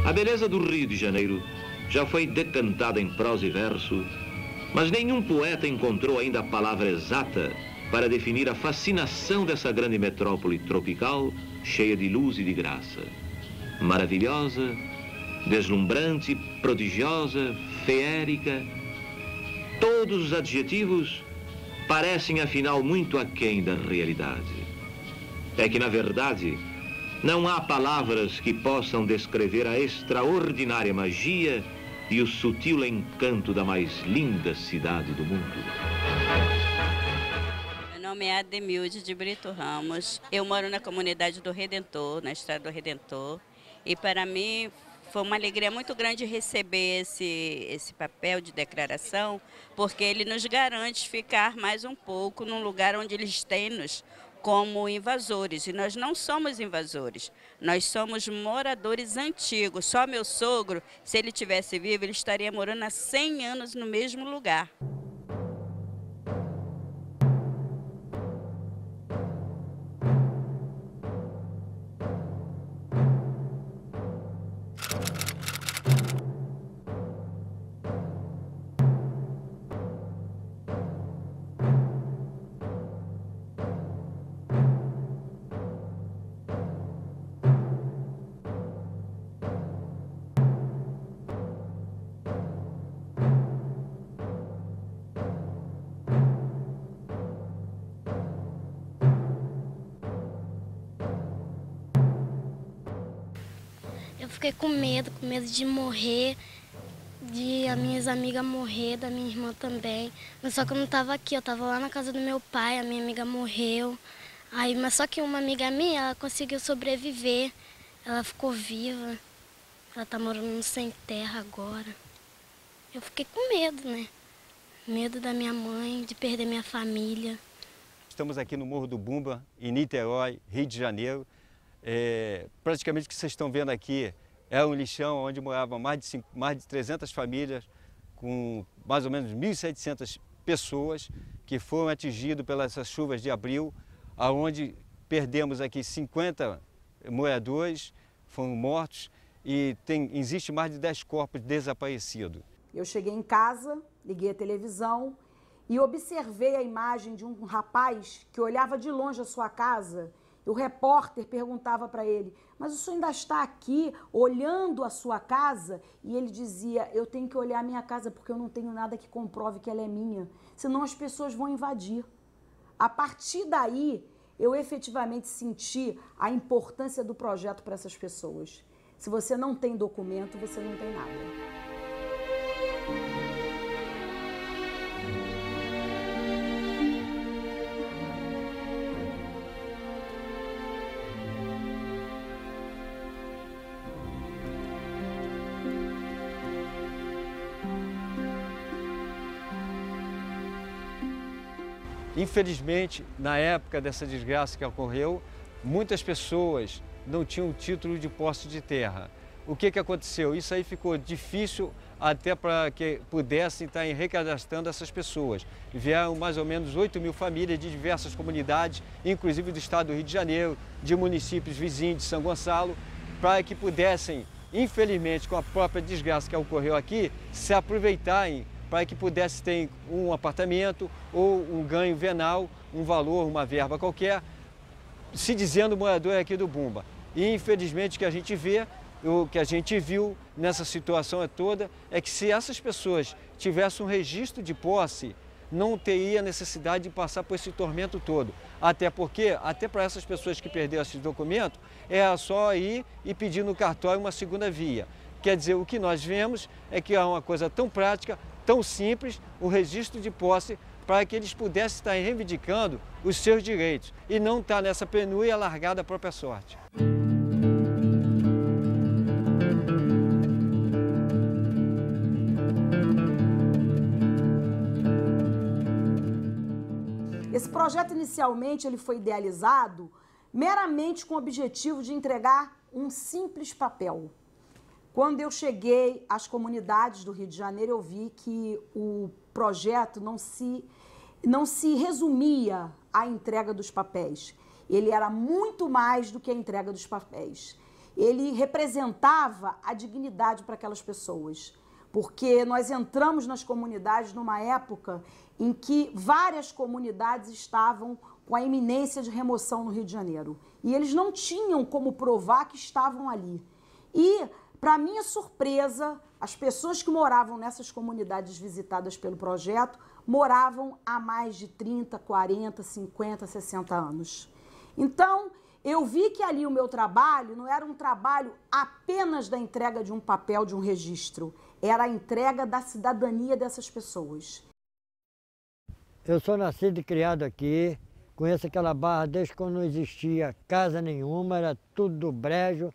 A beleza do Rio de Janeiro já foi decantada em prosa e verso, mas nenhum poeta encontrou ainda a palavra exata para definir a fascinação dessa grande metrópole tropical, cheia de luz e de graça. Maravilhosa, deslumbrante, prodigiosa, feérica, todos os adjetivos parecem afinal muito aquém da realidade. É que, na verdade, não há palavras que possam descrever a extraordinária magia e o sutil encanto da mais linda cidade do mundo. Meu nome é Ademilde de Brito Ramos. Eu moro na comunidade do Redentor, na Estrada do Redentor. E para mim foi uma alegria muito grande receber esse papel de declaração, porque ele nos garante ficar mais um pouco num lugar onde eles têm-nos como invasores. E nós não somos invasores, nós somos moradores antigos. Só meu sogro, se ele tivesse vivo, ele estaria morando há 100 anos no mesmo lugar. Eu fiquei com medo de morrer, de as minhas amigas morrer, da minha irmã também. Mas só que eu não estava aqui, eu estava lá na casa do meu pai, a minha amiga morreu. Mas só que uma amiga minha, ela conseguiu sobreviver, ela ficou viva. Ela está morando sem terra agora. Eu fiquei com medo, né? Medo da minha mãe, de perder minha família. Estamos aqui no Morro do Bumba, em Niterói, Rio de Janeiro. Praticamente o que vocês estão vendo aqui é um lixão onde moravam mais de 300 famílias, com mais ou menos 1.700 pessoas que foram atingidas pelas chuvas de abril, onde perdemos aqui 50 moradores, foram mortos e existe mais de 10 corpos desaparecidos. Eu cheguei em casa, liguei a televisão e observei a imagem de um rapaz que olhava de longe a sua casa. O repórter perguntava para ele, mas o senhor ainda está aqui olhando a sua casa? E ele dizia, eu tenho que olhar a minha casa porque eu não tenho nada que comprove que ela é minha, senão as pessoas vão invadir. A partir daí, eu efetivamente senti a importância do projeto para essas pessoas. Se você não tem documento, você não tem nada. Infelizmente, na época dessa desgraça que ocorreu, muitas pessoas não tinham título de posse de terra. O que aconteceu? Isso aí ficou difícil até para que pudessem estar recadastrando essas pessoas. Vieram mais ou menos 8.000 famílias de diversas comunidades, inclusive do estado do Rio de Janeiro, de municípios vizinhos de São Gonçalo, para que pudessem, infelizmente, com a própria desgraça que ocorreu aqui, se aproveitarem para que pudesse ter um apartamento ou um ganho venal, um valor, uma verba qualquer, se dizendo morador aqui do Bumba. E infelizmente o que a gente vê, o que a gente viu nessa situação toda, é que se essas pessoas tivessem um registro de posse, não teria necessidade de passar por esse tormento todo. Até porque, até para essas pessoas que perderam esse documento, é só ir e pedir no cartório uma segunda via. Quer dizer, o que nós vemos é que é uma coisa tão prática, tão simples, o registro de posse, para que eles pudessem estar reivindicando os seus direitos e não estar nessa penúria largada à própria sorte. Esse projeto, inicialmente, ele foi idealizado meramente com o objetivo de entregar um simples papel. Quando eu cheguei às comunidades do Rio de Janeiro, eu vi que o projeto não se resumia à entrega dos papéis. Ele era muito mais do que a entrega dos papéis. ele representava a dignidade para aquelas pessoas. Porque nós entramos nas comunidades numa época em que várias comunidades estavam com a iminência de remoção no Rio de Janeiro. E eles não tinham como provar que estavam ali. E, para minha surpresa, as pessoas que moravam nessas comunidades visitadas pelo projeto moravam há mais de 30, 40, 50, 60 anos. Então, eu vi que ali o meu trabalho não era um trabalho apenas da entrega de um papel, de um registro, era a entrega da cidadania dessas pessoas. Eu sou nascido e criado aqui, conheço aquela barra desde quando não existia casa nenhuma, era tudo do brejo,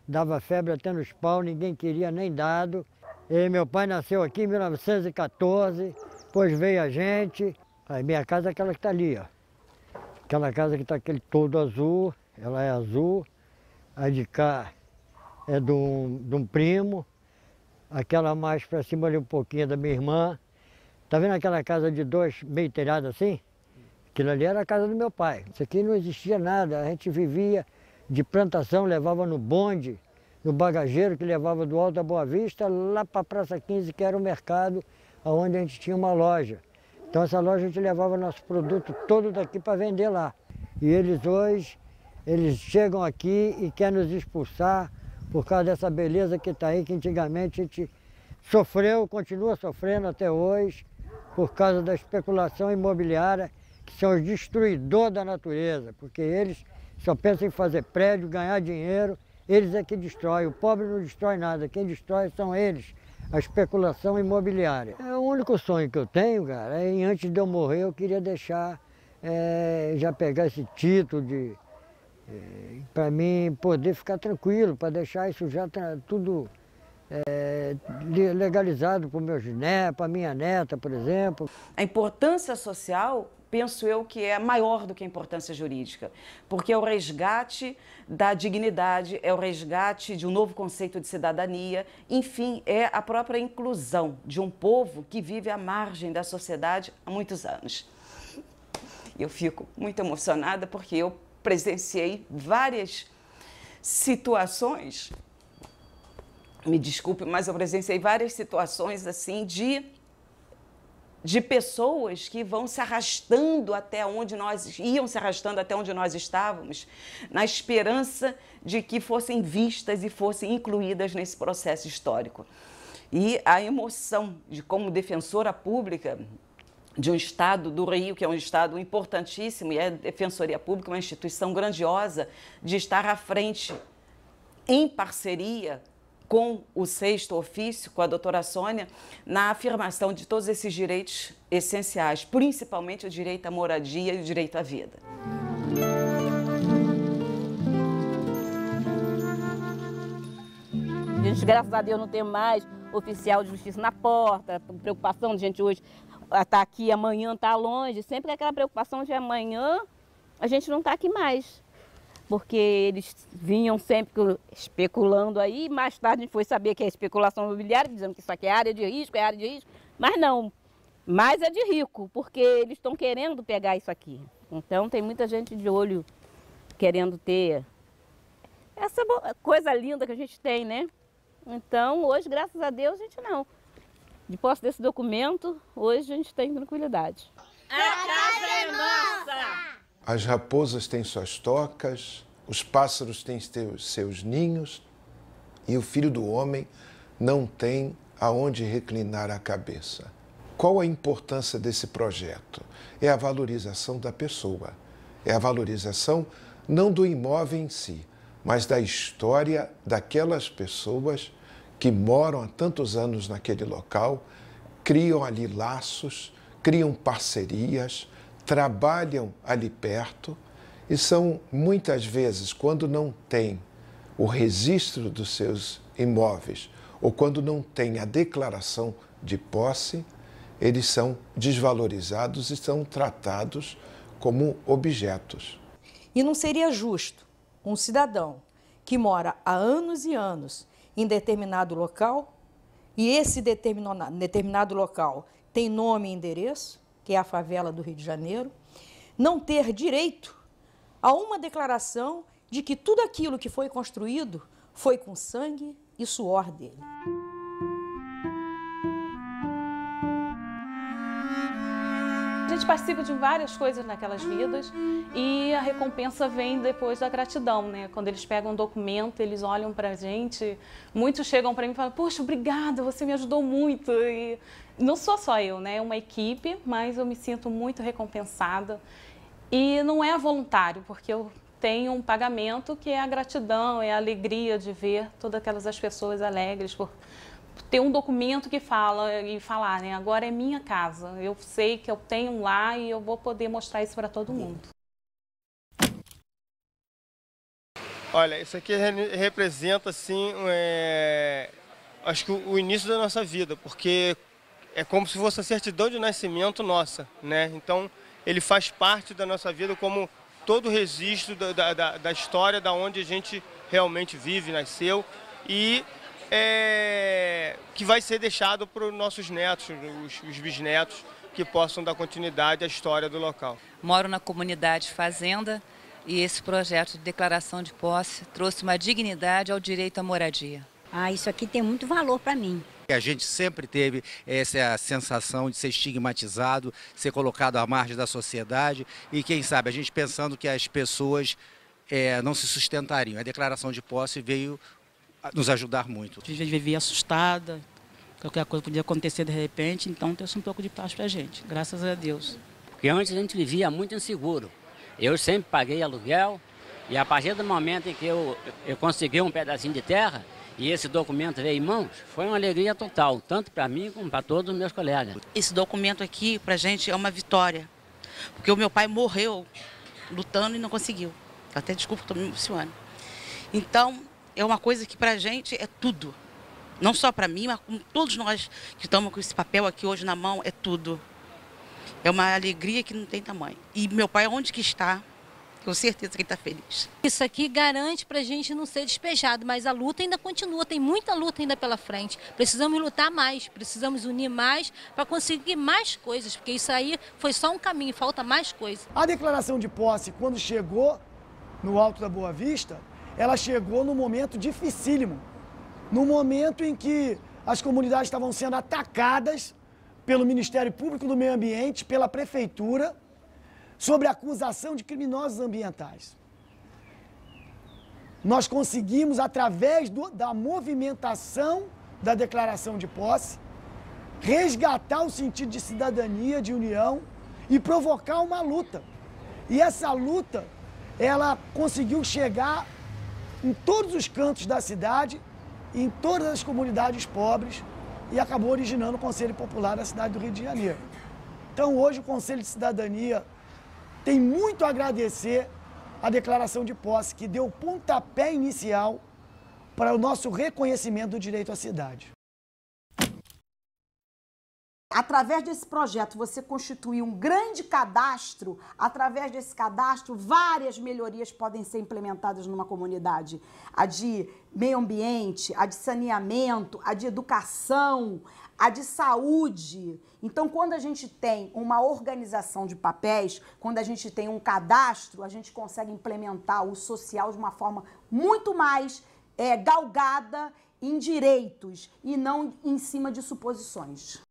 dava febre até nos pau, ninguém queria nem dado. E meu pai nasceu aqui em 1914, depois veio a gente. Aí minha casa é aquela que está ali, ó. Aquela casa que está aquele todo azul, ela é azul. A de cá é de um primo. Aquela mais para cima ali um pouquinho é da minha irmã. Tá vendo aquela casa de dois, meio telhado assim? Aquilo ali era a casa do meu pai. Isso aqui não existia nada, a gente vivia de plantação, levava no bonde, no bagageiro que levava do Alto da Boa Vista, lá para a Praça 15, que era o mercado, onde a gente tinha uma loja. Então essa loja a gente levava nosso produto todo daqui para vender lá. E eles hoje, eles chegam aqui e querem nos expulsar por causa dessa beleza que está aí, que antigamente a gente sofreu, continua sofrendo até hoje, por causa da especulação imobiliária, que são os destruidores da natureza, porque eles só pensam em fazer prédio, ganhar dinheiro, eles é que destroem. O pobre não destrói nada, quem destrói são eles, a especulação imobiliária. O único sonho que eu tenho, cara, é antes de eu morrer eu queria deixar, já pegar esse título de, para mim poder ficar tranquilo, para deixar isso já tudo legalizado para os meus netos, para a minha neta, por exemplo. A importância social, penso eu, que é maior do que a importância jurídica, porque é o resgate da dignidade, é o resgate de um novo conceito de cidadania, enfim, é a própria inclusão de um povo que vive à margem da sociedade há muitos anos. Eu fico muito emocionada porque eu presenciei várias situações, me desculpe, mas eu presenciei várias situações assim de pessoas que vão se arrastando até onde iam se arrastando até onde nós estávamos, na esperança de que fossem vistas e fossem incluídas nesse processo histórico. E a emoção de, como defensora pública de um estado do Rio, que é um estado importantíssimo, e é a Defensoria Pública, uma instituição grandiosa, de estar à frente, em parceria com o 6º ofício, com a doutora Sônia, na afirmação de todos esses direitos essenciais, principalmente o direito à moradia e o direito à vida. A gente, graças a Deus, não tem mais oficial de justiça na porta, preocupação de gente hoje estar aqui, amanhã está longe, sempre aquela preocupação de amanhã a gente não está aqui mais. Porque eles vinham sempre especulando aí, mais tarde a gente foi saber que é especulação imobiliária, dizendo que isso aqui é área de risco, mas não, mais é de rico, porque eles estão querendo pegar isso aqui. Então tem muita gente de olho querendo ter essa coisa linda que a gente tem, né? Então hoje, graças a Deus, a gente não. De posse desse documento, hoje a gente tem tranquilidade. A casa é nossa! As raposas têm suas tocas, os pássaros têm seus ninhos e o filho do homem não tem aonde reclinar a cabeça. Qual a importância desse projeto? É a valorização da pessoa, é a valorização não do imóvel em si, mas da história daquelas pessoas que moram há tantos anos naquele local, criam ali laços, criam parcerias, trabalham ali perto e são, muitas vezes, quando não tem o registro dos seus imóveis ou quando não tem a declaração de posse, eles são desvalorizados e são tratados como objetos. E não seria justo um cidadão que mora há anos e anos em determinado local e esse determinado local tem nome e endereço, que é a favela do Rio de Janeiro, não ter direito a uma declaração de que tudo aquilo que foi construído foi com sangue e suor dele. A gente participa de várias coisas naquelas vidas e a recompensa vem depois da gratidão, né? Quando eles pegam um documento, eles olham pra gente, muitos chegam pra mim e falam, poxa, obrigada, você me ajudou muito. E não sou só eu, né? É uma equipe, mas eu me sinto muito recompensada. E não é voluntário, porque eu tenho um pagamento que é a gratidão, é a alegria de ver todas aquelas pessoas alegres por ter um documento que fala e falar, né? Agora é minha casa, eu sei que eu tenho um lar e eu vou poder mostrar isso para todo mundo. Olha, isso aqui representa, assim, acho que o início da nossa vida, porque é como se fosse a certidão de nascimento nossa, né? Então, ele faz parte da nossa vida como todo o registro da história, da onde a gente realmente vive, nasceu, e que vai ser deixado para os nossos netos, os bisnetos, que possam dar continuidade à história do local. Moro na comunidade Fazenda e esse projeto de declaração de posse trouxe uma dignidade ao direito à moradia. Isso aqui tem muito valor para mim. A gente sempre teve essa sensação de ser estigmatizado, ser colocado à margem da sociedade e, quem sabe, a gente pensando que as pessoas não se sustentariam. A declaração de posse veio nos ajudar muito. A gente vivia assustada, qualquer coisa podia acontecer de repente, então trouxe um pouco de paz para a gente, graças a Deus. Porque antes a gente vivia muito inseguro. Eu sempre paguei aluguel e a partir do momento em que eu consegui um pedacinho de terra e esse documento veio em mãos, foi uma alegria total, tanto para mim como para todos os meus colegas. Esse documento aqui, para a gente, é uma vitória, porque o meu pai morreu lutando e não conseguiu. Até desculpa, estou me emocionando. Então, é uma coisa que para a gente é tudo. Não só para mim, mas como todos nós que estamos com esse papel aqui hoje na mão, é tudo. É uma alegria que não tem tamanho. E meu pai, onde que está, com certeza que ele está feliz. Isso aqui garante para a gente não ser despejado, mas a luta ainda continua, tem muita luta ainda pela frente. Precisamos lutar mais, precisamos unir mais para conseguir mais coisas, porque isso aí foi só um caminho, falta mais coisas. A declaração de posse, quando chegou no Alto da Boa Vista, ela chegou num momento dificílimo, no momento em que as comunidades estavam sendo atacadas pelo Ministério Público do Meio Ambiente, pela Prefeitura, sobre acusação de criminosos ambientais. Nós conseguimos, através da movimentação da declaração de posse, resgatar o sentido de cidadania, de união e provocar uma luta. E essa luta, ela conseguiu chegar em todos os cantos da cidade, em todas as comunidades pobres, e acabou originando o Conselho Popular da cidade do Rio de Janeiro. Então, hoje, o Conselho de Cidadania tem muito a agradecer a declaração de posse, que deu o pontapé inicial para o nosso reconhecimento do direito à cidade. Através desse projeto, você constituiu um grande cadastro. Através desse cadastro, várias melhorias podem ser implementadas numa comunidade. A de meio ambiente, a de saneamento, a de educação, a de saúde. Então, quando a gente tem uma organização de papéis, quando a gente tem um cadastro, a gente consegue implementar o social de uma forma muito mais galgada em direitos e não em cima de suposições.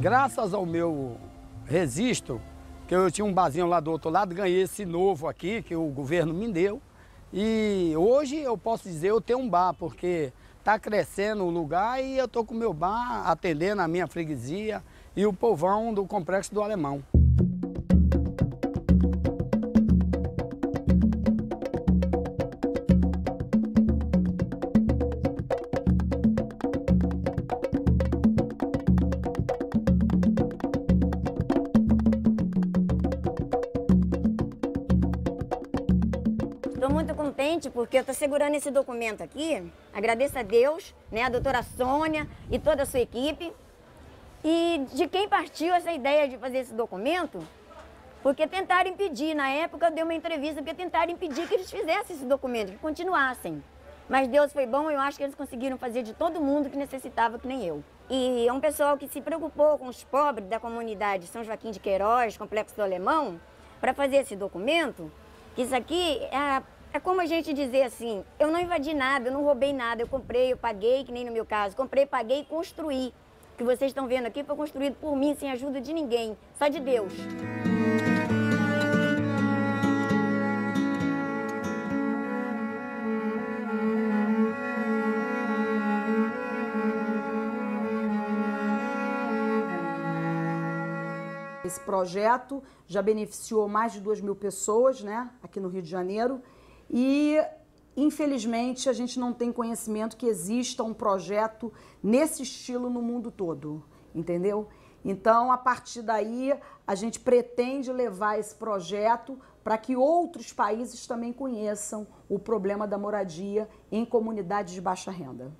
Graças ao meu registro, que eu tinha um barzinho lá do outro lado, ganhei esse novo aqui, que o governo me deu. E hoje eu posso dizer, eu tenho um bar, porque está crescendo o lugar e eu estou com o meu bar atendendo a minha freguesia e o povão do Complexo do Alemão. Estou muito contente porque eu estou segurando esse documento aqui. Agradeço a Deus, né, a doutora Sônia e toda a sua equipe. E de quem partiu essa ideia de fazer esse documento, porque tentaram impedir. Na época eu dei uma entrevista porque tentaram impedir que eles fizessem esse documento, que continuassem. Mas Deus foi bom, eu acho que eles conseguiram fazer de todo mundo que necessitava, que nem eu. E é um pessoal que se preocupou com os pobres da comunidade São Joaquim de Queiroz, Complexo do Alemão, para fazer esse documento, que isso aqui é como a gente dizer assim, eu não invadi nada, eu não roubei nada, eu comprei, eu paguei, que nem no meu caso, comprei, paguei e construí. O que vocês estão vendo aqui foi construído por mim, sem ajuda de ninguém, só de Deus. Esse projeto já beneficiou mais de 2.000 pessoas, né, aqui no Rio de Janeiro, e infelizmente a gente não tem conhecimento que exista um projeto nesse estilo no mundo todo, entendeu? Então, a partir daí, a gente pretende levar esse projeto para que outros países também conheçam o problema da moradia em comunidades de baixa renda.